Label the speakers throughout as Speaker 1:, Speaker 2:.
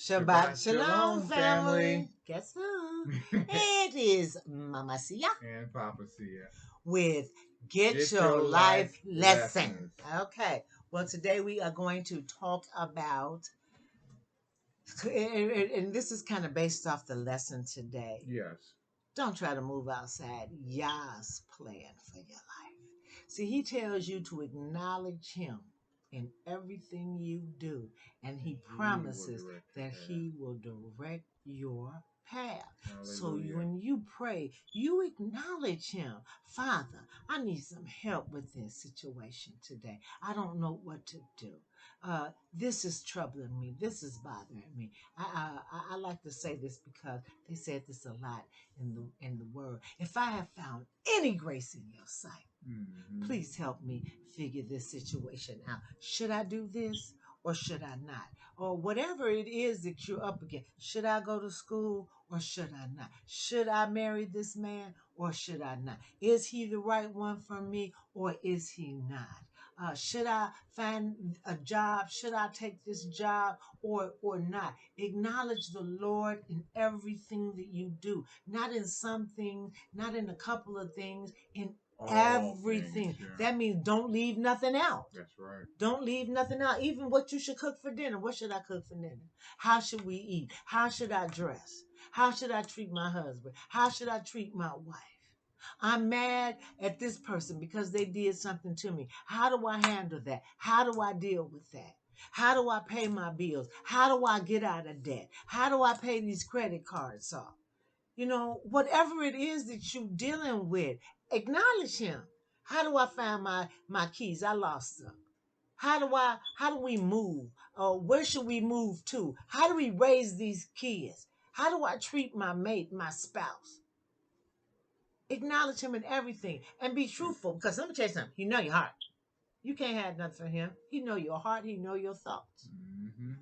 Speaker 1: Shabbat Shalom, family. Guess who? It is Mama Sia
Speaker 2: and Papa Sia
Speaker 1: with Get Your Life Lesson. Okay, well, today we are going to talk about, and this is kind of based off the lesson today.
Speaker 2: Yes.
Speaker 1: Don't try to move outside Yah's plan for your life. See, he tells you to acknowledge him in everything you do, and he promises that he will direct your path. So when you pray, you acknowledge him. Father, I need some help with this situation today. I don't know what to do. This is troubling me. This is bothering me. I like to say this because they said this a lot in the word. If I have found any grace in your sight, please help me figure this situation out. Should I do this or should I not? Or whatever it is that you're up against. Should I go to school or should I not? Should I marry this man or should I not? Is he the right one for me or is he not? Should I find a job? Should I take this job or not? Acknowledge the Lord in everything that you do. Not in some things, not in a couple of things, in everything.
Speaker 2: Things,
Speaker 1: That means don't leave nothing out.
Speaker 2: That's right.
Speaker 1: Don't leave nothing out. Even what you should cook for dinner. What should I cook for dinner? How should we eat? How should I dress? How should I treat my husband? How should I treat my wife? I'm mad at this person because they did something to me. How do I handle that? How do I deal with that? How do I pay my bills? How do I get out of debt? How do I pay these credit cards off? You know, whatever it is that you're dealing with, acknowledge him. How do I find my keys? I lost them. How do we move? Where should we move to? How do we raise these kids? How do I treat my mate, my spouse? Acknowledge him in everything and be truthful. Because let me tell you something. He know your heart. You can't have nothing for him. He know your heart. He know your thoughts.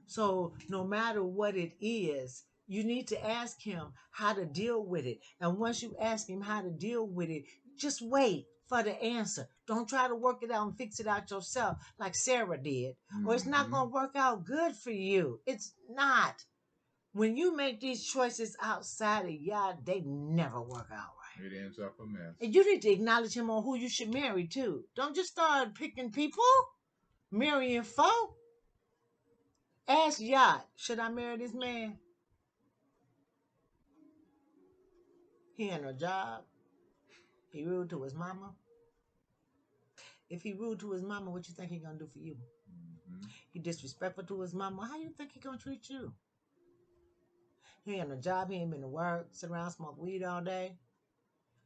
Speaker 1: So no matter what it is, you need to ask him how to deal with it. And once you ask him how to deal with it, just wait for the answer. Don't try to work it out and fix it out yourself like Sarah did. Or it's not going to work out good for you. It's not. When you make these choices outside of Yah, they never work out right.
Speaker 2: It ends up a mess.
Speaker 1: And you need to acknowledge him on who you should marry too. Don't just start picking people, marrying folk. Ask Yah, should I marry this man? He ain't no job. He rude to his mama. If he rude to his mama, what you think he gonna do for you? He disrespectful to his mama. How you think he gonna treat you? He ain't no job. He ain't been to work. Sit around, smoke weed all day.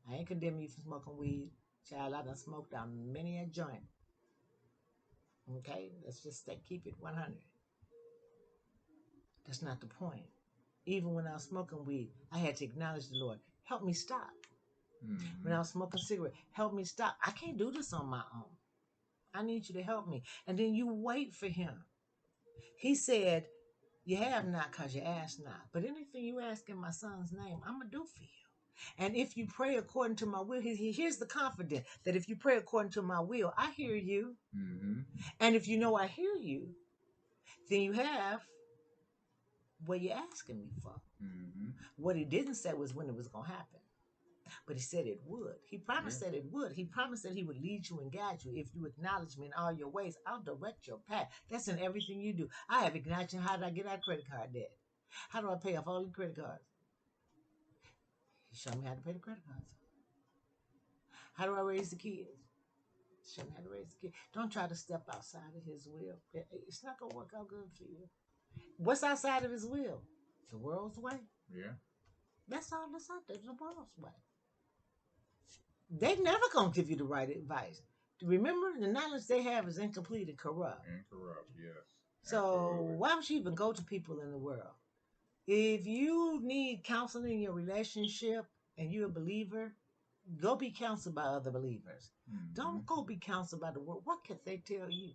Speaker 1: I ain't condemning you for smoking weed. Child, I done smoked down many a joint. Okay? Let's just keep it 100. That's not the point. Even when I was smoking weed, I had to acknowledge the Lord. Help me stop. When I was smoking cigarette, help me stop. I can't do this on my own. I need you to help me. And then you wait for him. He said, you have not because you ask not. But anything you ask in my son's name, I'm going to do for you. And if you pray according to my will, here's the confidence that if you pray according to my will, I hear you. And if you know I hear you, then you have what you're asking me for. What he didn't say was when it was going to happen. But he said it would. He promised that it would. He promised that he would lead you and guide you. If you acknowledge me in all your ways, I'll direct your path. That's in everything you do. I have acknowledged him. How do I get out credit card debt? How do I pay off all the credit cards? He showed me how to pay the credit cards. How do I raise the kids? Show me how to raise the kids. Don't try to step outside of his will. It's not going to work out good for you. What's outside of his will? The world's way.
Speaker 2: Yeah.
Speaker 1: That's all that's out there. The world's way. They never gonna give you the right advice. Remember, the knowledge they have is incomplete and corrupt.
Speaker 2: Yes.
Speaker 1: So
Speaker 2: Absolutely.
Speaker 1: why would you even go to people in the world? If you need counseling in your relationship and you're a believer, go be counseled by other believers. Don't go be counseled by the world. What can they tell you?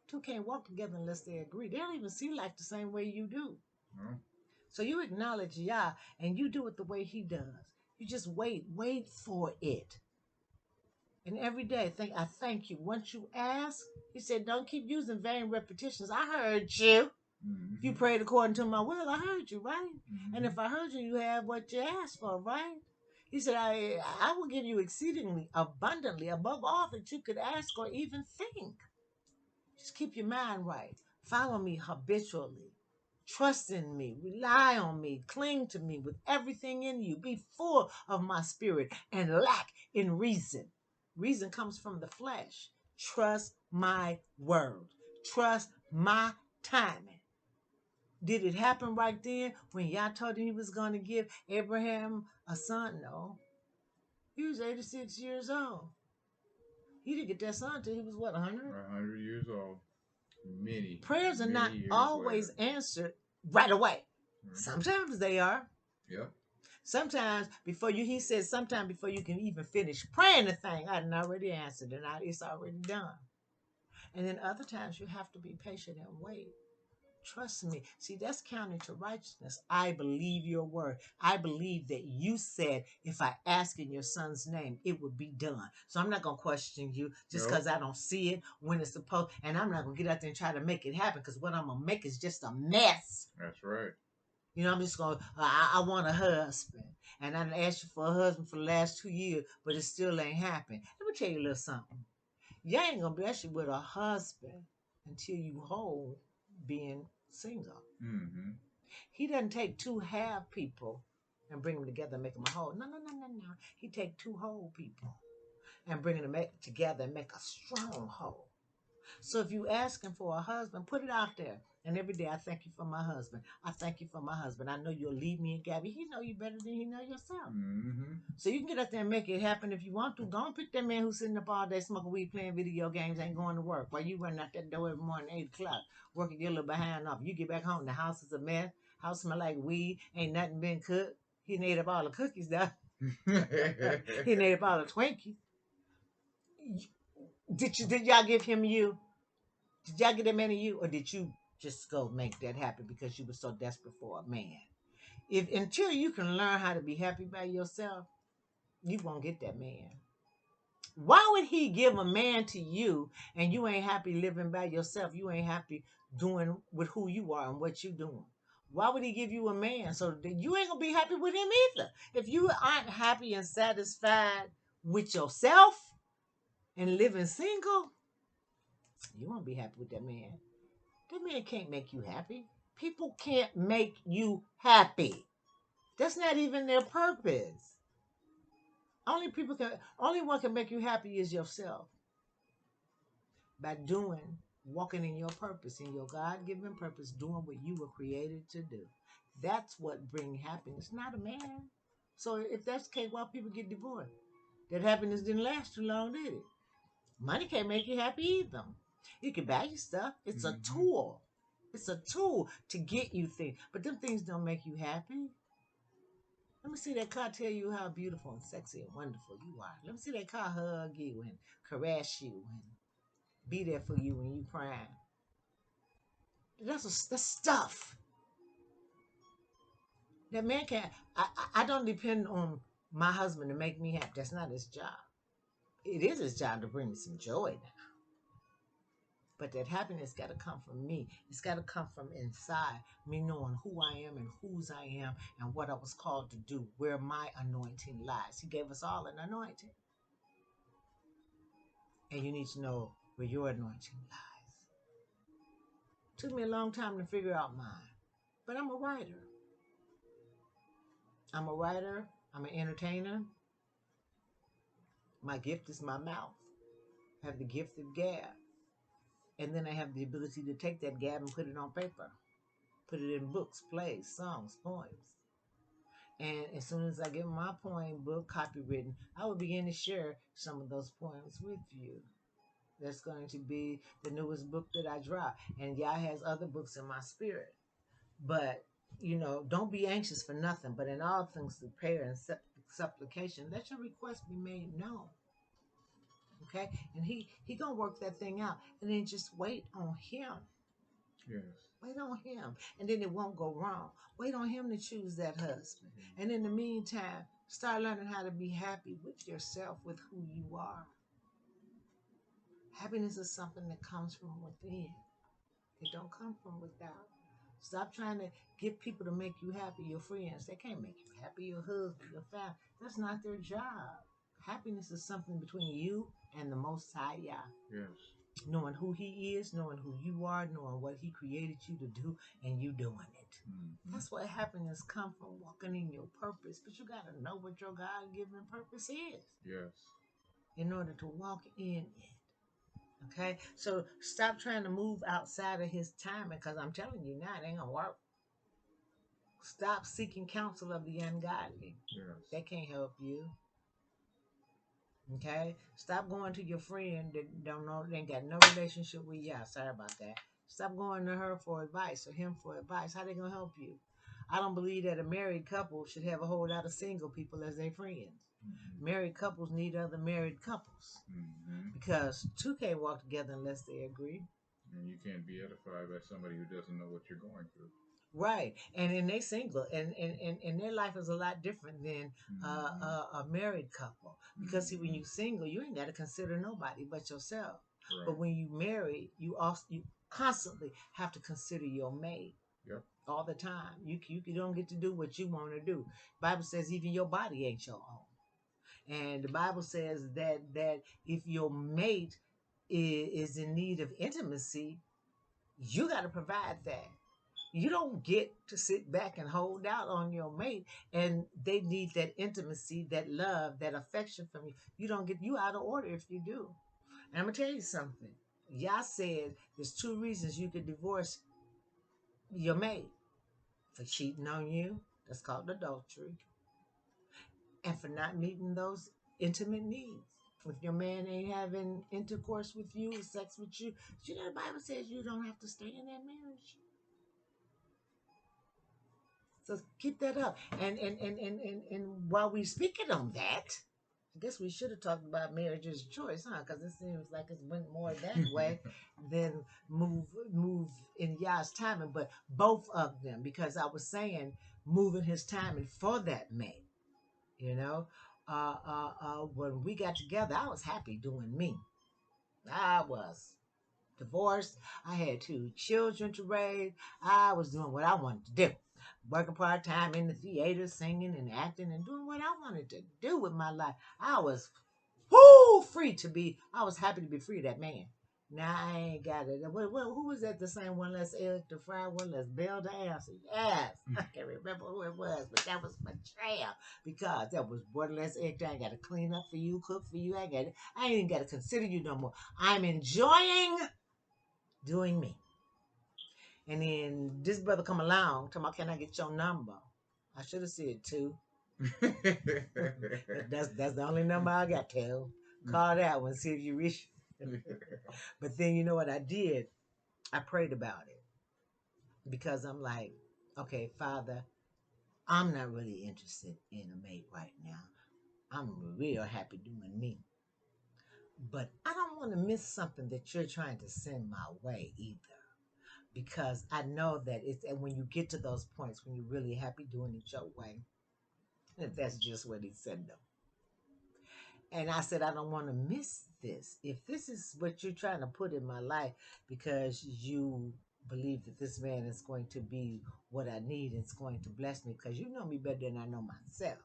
Speaker 1: Two can't walk together unless they agree. They don't even see life the same way you do. So you acknowledge Yah and you do it the way he does. You just wait for it. And every day, I thank you. Once you ask, he said, don't keep using vain repetitions. I heard you. If you prayed according to my will, I heard you, right? And if I heard you, you have what you asked for, right? He said, I will give you exceedingly abundantly above all that you could ask or even think. Just keep your mind right. Follow me habitually. Trust in me. Rely on me. Cling to me with everything in you. Be full of my spirit and lack in reason. Reason comes from the flesh. Trust my word. Trust my timing. Did it happen right then when Yah told him he was going to give Abraham a son? No. He was 86 years old. He didn't get that son until he was what, 100?
Speaker 2: 100 years old.
Speaker 1: Prayers are
Speaker 2: Many
Speaker 1: not
Speaker 2: years
Speaker 1: always
Speaker 2: later.
Speaker 1: answered right away.
Speaker 2: Mhm.
Speaker 1: Sometimes they are.
Speaker 2: Yep.
Speaker 1: Sometimes he said, sometime before you can even finish praying the thing, I done already answered and it's already done. And then other times you have to be patient and wait. Trust me. See, that's counting to righteousness. I believe your word. I believe that you said if I ask in your son's name, it would be done. So I'm not going to question you just because I don't see it when it's supposed. And I'm not going to get out there and try to make it happen because what I'm going to make is just a mess.
Speaker 2: That's right.
Speaker 1: You know, I'm just going, I want a husband. And I asked you for a husband for the last 2 years, but it still ain't happened. Let me tell you a little something. You ain't going to bless you with a husband until you whole being single.
Speaker 2: Mm-hmm.
Speaker 1: He doesn't take two half people and bring them together and make them a whole. No. He take two whole people and bring them together and make a strong whole. So if you asking for a husband, put it out there. And every day I thank you for my husband. I thank you for my husband. I know you'll lead me and Gabby. He know you better than he know yourself.
Speaker 2: Mm-hmm.
Speaker 1: So you can get out there and make it happen if you want to. Don't pick that man who's sitting up all day smoking weed, playing video games, ain't going to work. While you running out that door every morning, 8 o'clock, working your little behind off. You get back home, the house is a mess. House smell like weed. Ain't nothing been cooked. He ate up all the cookies, though. He ate up all the Twinkies. Did y'all give him you? Did y'all get that man to you? Or did you just go make that happen because you were so desperate for a man? If until you can learn how to be happy by yourself, you won't get that man. Why would he give a man to you and you ain't happy living by yourself? You ain't happy doing with who you are and what you doing. Why would he give you a man so that you ain't gonna be happy with him either? If you aren't happy and satisfied with yourself and living single, you won't be happy with that man. That man can't make you happy. People can't make you happy. That's not even their purpose. Only one can make you happy is yourself. By walking in your purpose, in your God-given purpose, doing what you were created to do. That's what brings happiness, not a man. So if that's the case, why people get divorced? That happiness didn't last too long, did it? Money can't make you happy either. You can buy you stuff. It's a tool. It's a tool to get you things. But them things don't make you happy. Let me see that car tell you how beautiful and sexy and wonderful you are. Let me see that car hug you and caress you and be there for you when you crying. That's stuff. That man can't. I don't depend on my husband to make me happy. That's not his job. It is his job to bring me some joy now. But that happiness got to come from me. It's got to come from inside me knowing who I am and whose I am and what I was called to do, where my anointing lies. He gave us all an anointing. And you need to know where your anointing lies. It took me a long time to figure out mine. But I'm a writer. I'm an entertainer. My gift is my mouth. I have the gift of gab. And then I have the ability to take that gab and put it on paper. Put it in books, plays, songs, poems. And as soon as I get my poem book copywritten, I will begin to share some of those poems with you. That's going to be the newest book that I drop. And Yah has other books in my spirit. But, don't be anxious for nothing. But in all things through prayer and supplication, let your request be made known. Okay? And he gonna work that thing out. And then just wait on him.
Speaker 2: Yes.
Speaker 1: Wait on him. And then it won't go wrong. Wait on him to choose that husband. And in the meantime, start learning how to be happy with yourself, with who you are. Happiness is something that comes from within. It don't come from without. Stop trying to get people to make you happy. Your friends, they can't make you happy. Your husband, your family, that's not their job. Happiness is something between you and the Most High Yah.
Speaker 2: Yes.
Speaker 1: Knowing who He is, knowing who you are, knowing what He created you to do, and you doing it.
Speaker 2: Mm-hmm.
Speaker 1: That's where happiness come from, walking in your purpose. But you got to know what your God-given purpose is
Speaker 2: Yes.
Speaker 1: in order to walk in it. Okay? So stop trying to move outside of His timing, because I'm telling you now, it ain't going to work. Stop seeking counsel of the ungodly.
Speaker 2: Yes.
Speaker 1: They can't help you. Okay? Stop going to your friend that don't know, they ain't got no relationship with you. Sorry about that. Stop going to her for advice or him for advice. How they gonna help you? I don't believe that a married couple should have a whole lot of single people as their friends.
Speaker 2: Mm-hmm.
Speaker 1: Married couples need other married couples
Speaker 2: Mm-hmm.
Speaker 1: because two can't walk together unless they agree.
Speaker 2: And you can't be edified by somebody who doesn't know what you're going through.
Speaker 1: Right, and then they single, and their life is a lot different than
Speaker 2: Mm-hmm.
Speaker 1: a married couple. Because see, when
Speaker 2: Mm-hmm.
Speaker 1: you single, you ain't got to consider nobody but yourself. But
Speaker 2: Right.
Speaker 1: when you married, you constantly have to consider your mate
Speaker 2: Yep.
Speaker 1: all the time. You don't get to do what you want to do. Bible says even your body ain't your own, and the Bible says that if your mate is in need of intimacy, you got to provide that. You don't get to sit back and hold out on your mate, and they need that intimacy, that love, that affection from you. You don't get, you out of order if you do. And I'm gonna tell you something. Yah said there's two reasons you could divorce your mate: for cheating on you, that's called adultery, and for not meeting those intimate needs. If your man ain't having intercourse with you, sex with you, you know the Bible says you don't have to stay in that marriage. So keep that up. And while we speaking on that, I guess we should have talked about marriage as a choice, huh? Because it seems like it's went more that way than move in Yah's timing. But both of them, because I was saying moving His timing for that mate. You know, when we got together, I was happy doing me. I was divorced. I had two children to raise. I was doing what I wanted to do. Working part time in the theater, singing and acting and doing what I wanted to do with my life. I was free to be. I was happy to be free of that man. Now I ain't got it. Who was that? The same one? Let's Eric the Fry, one. Let's Bell the answer. Yes, I can't remember who it was, but that was betrayal because that was borderless Eric. I ain't got to clean up for you, cook for you. I ain't even got to consider you no more. I'm enjoying doing me. And then this brother come along, talking about, can I get your number? I should have said two. That's the only number I got, Kel. Call that one, see if you reach. But then you know what I did? I prayed about it because I'm like, okay, Father, I'm not really interested in a mate right now. I'm real happy doing me. But I don't want to miss something that you're trying to send my way either. Because I know that it's, and when you get to those points when you're really happy doing it your way, that's just what He said though. And I said, I don't want to miss this. If this is what you're trying to put in my life because you believe that this man is going to be what I need, it's going to bless me, because you know me better than I know myself.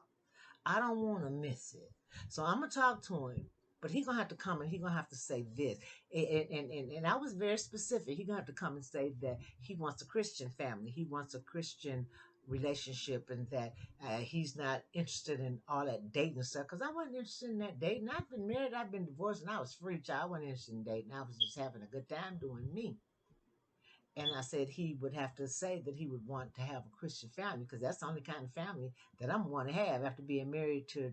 Speaker 1: I don't want to miss it. So I'm going to talk to him, but he going to have to come and he going to have to say this. And I was very specific. He going to have to come and say that he wants a Christian family. He wants a Christian relationship, and that he's not interested in all that dating stuff, because I wasn't interested in that dating. I've been married, I've been divorced, and I was free, child. I wasn't interested in dating. I was just having a good time doing me. And I said he would have to say that he would want to have a Christian family, because that's the only kind of family that I'm going to have after being married to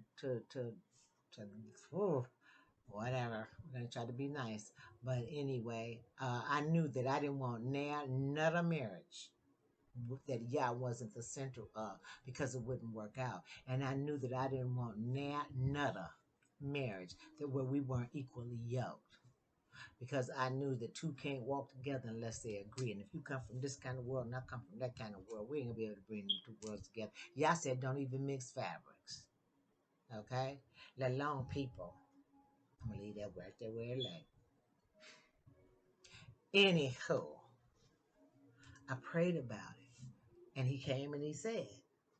Speaker 1: oh, whatever. I'm going to try to be nice. But anyway, I knew that I didn't want another marriage that Yah wasn't the center of, because it wouldn't work out. And I knew that I didn't want another marriage that where we weren't equally yoked, because I knew that two can't walk together unless they agree. And if you come from this kind of world and I come from that kind of world, we ain't gonna be able to bring them two worlds together. Yah said don't even mix fabrics. Okay? Let alone people. I'm gonna leave that right there where it lay. Anywho, I prayed about it. And he came and he said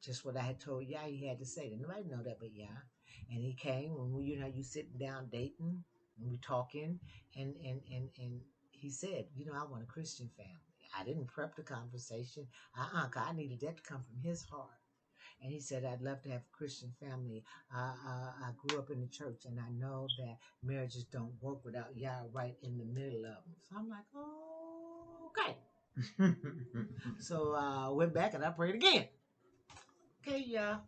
Speaker 1: just what I had told Yah he had to say. Did nobody know that but Yah. And he came when we, you sitting down dating and we talking and he said, I want a Christian family. I didn't prep the conversation. 'Cause I needed that to come from his heart. And he said, I'd love to have a Christian family. I grew up in the church, and I know that marriages don't work without Yah right in the middle of them. So I'm like, oh, okay. So I went back and I prayed again. Okay, Yah.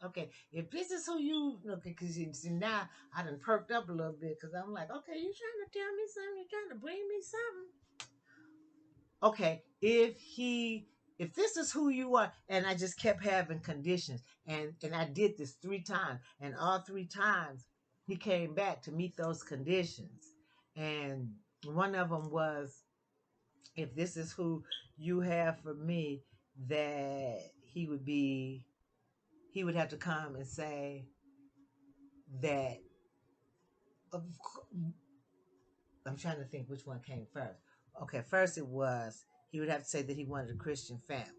Speaker 1: Okay, if this is who okay, because you see now I done perked up a little bit because I'm like, okay, you trying to tell me something? You trying to bring me something? Okay, if this is who you are, and I just kept having conditions, and I did this 3 times, and all 3 times he came back to meet those conditions, and one of them was, if this is who you have for me, that he would have to come and say that. I'm trying to think which one came first. Okay, first it was he would have to say that he wanted a Christian family.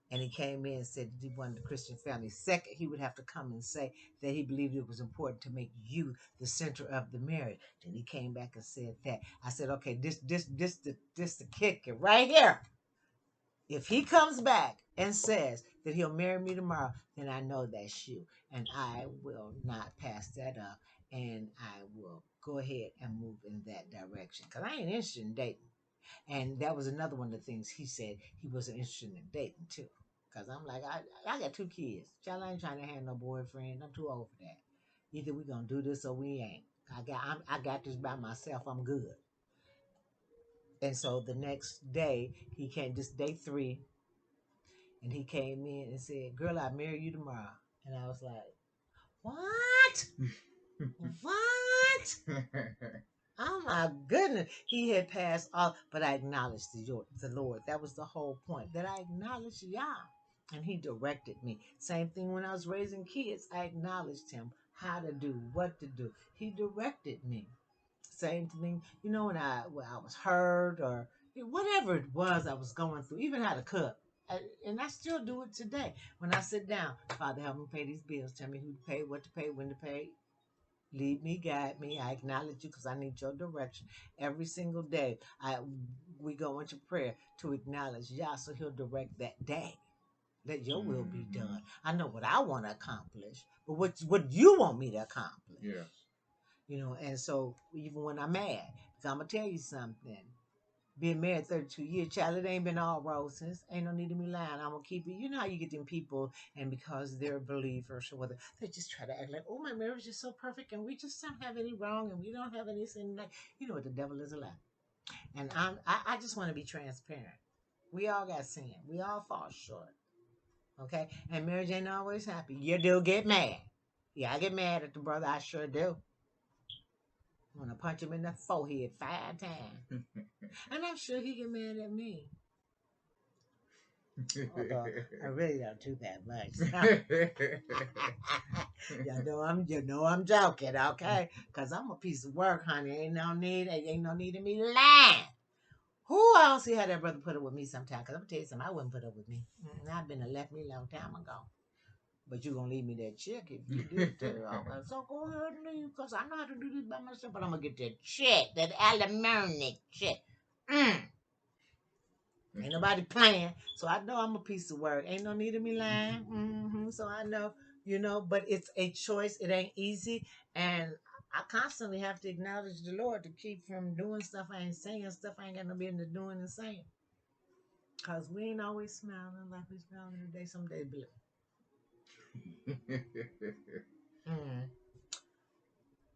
Speaker 1: And he came in and said that he wanted a Christian family. Second, he would have to come and say that he believed it was important to make you the center of the marriage. Then he came back and said that. I said, okay, this the kicker right here. If he comes back and says that he'll marry me tomorrow, then I know that's you. And I will not pass that up. And I will go ahead and move in that direction. Because I ain't interested in dating. And that was another one of the things he said he wasn't interested in dating too. Because I'm like, I got 2 kids. Child, I ain't trying to have no boyfriend. I'm too old for that. Either we gonna do this or we ain't. I got this by myself. I'm good. And so the next day, he came, this day 3, and he came in and said, girl, I'll marry you tomorrow. And I was like, what? What? Oh my goodness. He had passed all, but I acknowledged the Lord. That was the whole point, that I acknowledged Yah. And he directed me. Same thing when I was raising kids. I acknowledged him, how to do, what to do. He directed me. Same thing, when I was hurt or whatever it was I was going through, even how to cook. And I still do it today. When I sit down, Father, help me pay these bills. Tell me who to pay, what to pay, when to pay. Lead me, guide me. I acknowledge you because I need your direction every single day. We go into prayer to acknowledge Yah, so He'll direct that day. Let your will be done. I know what I want to accomplish, but what you want me to accomplish?
Speaker 2: Yes.
Speaker 1: And so even when I'm mad, because I'm gonna tell you something. Being married 32 years, child, it ain't been all roses. Ain't no need to be lying. I'm gonna keep it. You know how you get them people, and because they're believers or whether they just try to act like, oh, my marriage is so perfect, and we just don't have any wrong, and we don't have any sin. You know what? The devil is a lie. And I just want to be transparent. We all got sin. We all fall short. Okay, and marriage ain't always happy. You do get mad. Yeah, I get mad at the brother. I sure do. I want to punch him in the forehead 5 times. And I'm sure he get mad at me. Although I really don't do that much. I'm joking, okay? Because I'm a piece of work, honey. Ain't no need of me lying. Who I don't see how that brother put up with me sometime. Because I'm going to tell you something, I wouldn't put up with me. I've been left me a long time ago. But you going to leave me that check if you do it too. So go ahead and leave, because I know how to do this by myself. But I'm going to get that check, that alimony check. Ain't nobody playing. So I know I'm a piece of work. Ain't no need of me lying. So I know, but it's a choice. It ain't easy. And I constantly have to acknowledge the Lord to keep from doing stuff I ain't saying, stuff I ain't got no business doing and saying. Because we ain't always smiling like we smiling today. Some days blue.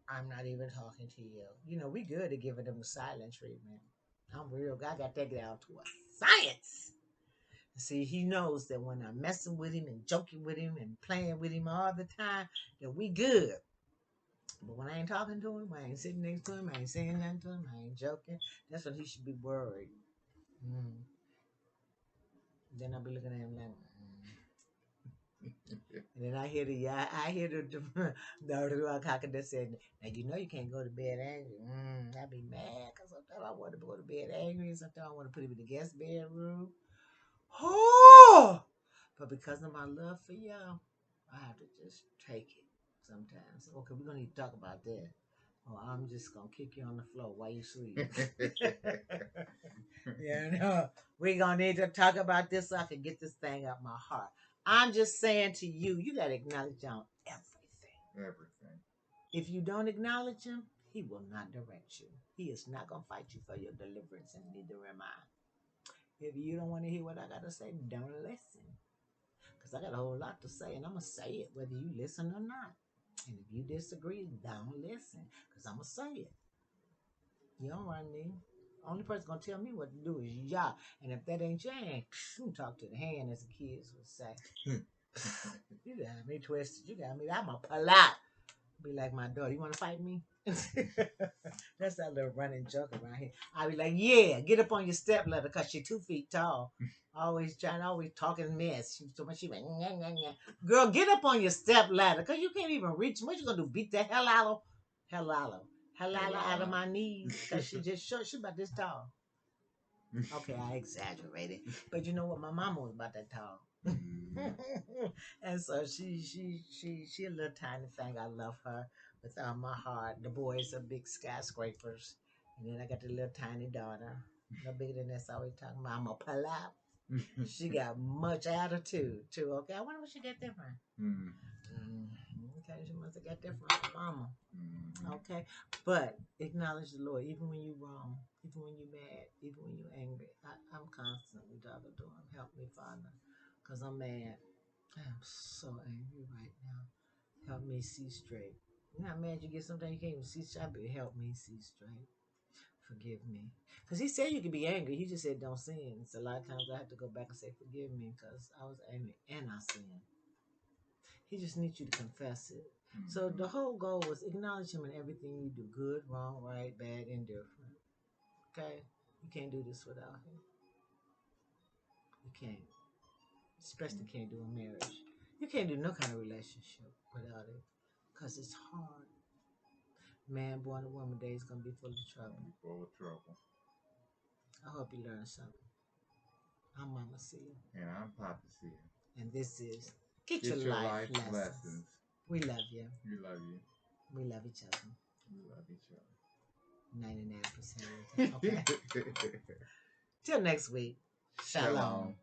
Speaker 1: I'm not even talking to you. We good at giving them the silent treatment. I'm real. I got that down to a science. See, he knows that when I'm messing with him and joking with him and playing with him all the time, that we good. But when I ain't talking to him, I ain't sitting next to him, I ain't saying nothing to him, I ain't joking, that's when he should be worried. Then I'll be looking at him like, And then I hear the cocker that said, now you can't go to bed angry. I be mad because sometimes I want to go to bed angry, and sometimes I want to put him in the guest bedroom. But because of my love for y'all, I have to just take it sometimes. Okay, we're gonna need to talk about that. Or I'm just gonna kick you on the floor while you sleep. Yeah, no. We're gonna need to talk about this so I can get this thing out my heart. I'm just saying to you, you gotta acknowledge on everything.
Speaker 2: Everything.
Speaker 1: If you don't acknowledge him, he will not direct you. He is not gonna fight you for your deliverance, and neither am I. If you don't want to hear what I gotta say, don't listen. Because I got a whole lot to say, and I'm gonna say it whether you listen or not. And if you disagree, don't listen. Because I'm gonna say it. You don't run me. Only person gonna tell me what to do is y'all. And if that ain't your hand, talk to the hand, as the kids would say. You got me twisted. You got me. I'm a pull out. Be like my daughter. You want to fight me? That's that little running joke around here. I be like, yeah, get up on your step ladder because you're 2 feet tall. Always talking mess. She went, nyah, nyah, nyah. Girl, get up on your step ladder because you can't even reach. What you gonna do? Beat the hell out of out of my knees because she just short. She about this tall. Okay, I exaggerated, but you know what? My mama was about that tall. And so she a little tiny thing. I love her with all my heart. The boys are big skyscrapers, and then I got the little tiny daughter, no bigger than this. Always talking about I'm a pull out. She got much attitude too. Okay, I wonder what she got different. Okay, she must have got different from mama. Okay, but acknowledge the Lord even when you're wrong, even when you're mad, even when you're angry. I'm constantly talking to him. Help me, Father, because I'm mad. I am so angry right now. Help me see straight. You know how mad you get sometimes you can't even see straight, but help me see straight. Forgive me. Because he said you could be angry. He just said don't sin. So a lot of times I have to go back and say forgive me because I was angry and I sinned. He just needs you to confess it. So the whole goal was acknowledge him in everything you do. Good, wrong, right, bad, indifferent. Okay? You can't do this without him. You can't. Especially can't do a marriage. You can't do no kind of relationship without it. Because it's hard. Man born a woman day is going to be full of trouble.
Speaker 2: Full of trouble.
Speaker 1: I hope you learned something. I'm Mama Sia.
Speaker 2: And I'm Papa Sia.
Speaker 1: And this is Get Your Life Lessons. We love you.
Speaker 2: We love you.
Speaker 1: We love each other.
Speaker 2: We love each other.
Speaker 1: 99% of the time. Okay. Till next week. Shalom.